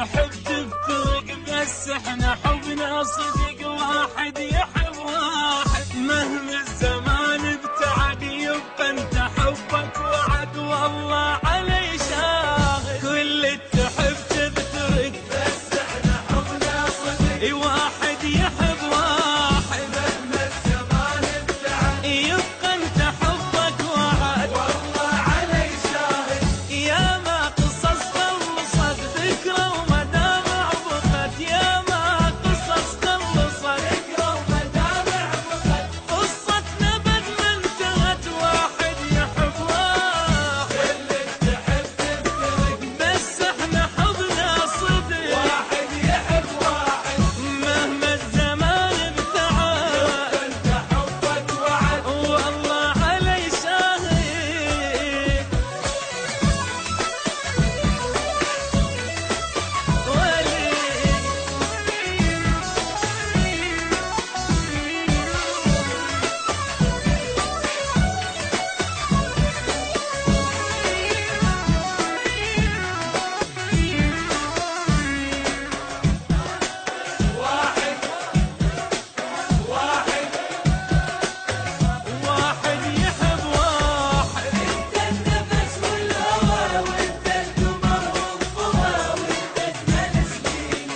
تحب تفترق بس احنا حبنا صدق واحد يحب واحد مهما الزمان ابتعد يبقى انت حبك وعد والله علي شاهد كل تحب تفترق بس احنا حبنا صدق واحد يحب واحد مهما الزمان ابتعد يبقى انت حبك وعد والله علي شاهد يا ما قصص خلصت ذكرى ومدامع بقت يا ما قصص خلصت ذكرى ومدامع بقت قصتنا بد ما انتهت واحد يحب واحد اللي تحب تفترق بس احنا حبنا صدق واحد يحب واحد مهما الزمان ابتعد انت حبك وعد والله علي شاهد واحد يحب واحد انت النفس والهوى وانت القمر والضوى وانت اجمل سنين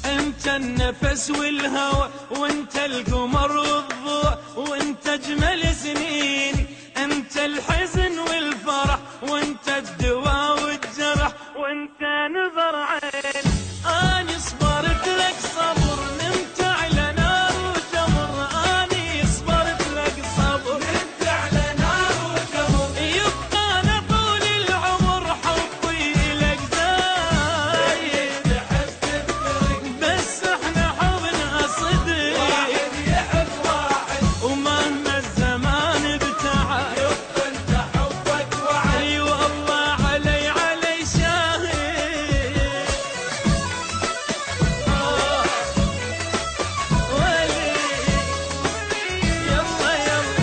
انت النفس والهوى وانت القمر والضوء وانت اجمل سنين انت الحزن والفرح وانت الدواء والجرح وانت نظر عين اني صبرت لك صبر نمت على نار وجمر اني صبرت لك صبر نمت على نار وجمر يبقى انا طول العمر حبي لك زايد تحب تفترق بس احنا حبنا صدق واحد يحب واحد ومهما الزمان ابتعد يبقى انت حبك وعد اي والله علي شاهد ولي يلا يلا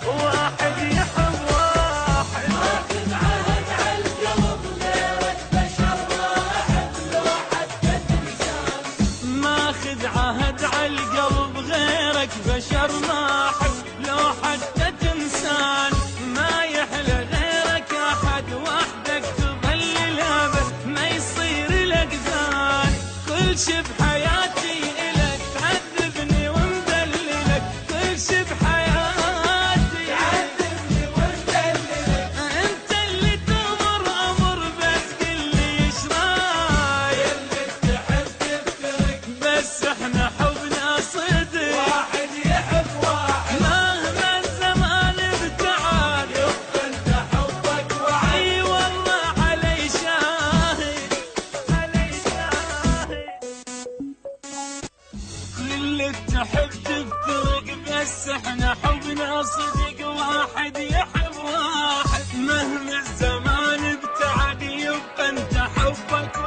واحد يحب واحد ماخذ عهد على القلب غيرك بشر واحد لو حتى تنسان ماخذ عهد على القلب غيرك بشر ما احب لو حتى تنسان ما يحلى غيرك احد وحدك تظل الابد ما يصير لك زان كل شي بحياتي الك تعذبني ومدللك كل شي بحياتي تعذبني ومدللك انت اللي تمر امر بس قل لي ايش رايك اللي تحب تفترق بس احنا حبنا صدق واحد يحب واحد مهما الزمان ابتعد يبقى انت حبك وعد اي والله علي شاهد اللي تحب تفترق بس احنا حبنا صدق واحد يحب واحد مهما الزمان ابتعد يبقى انت حبك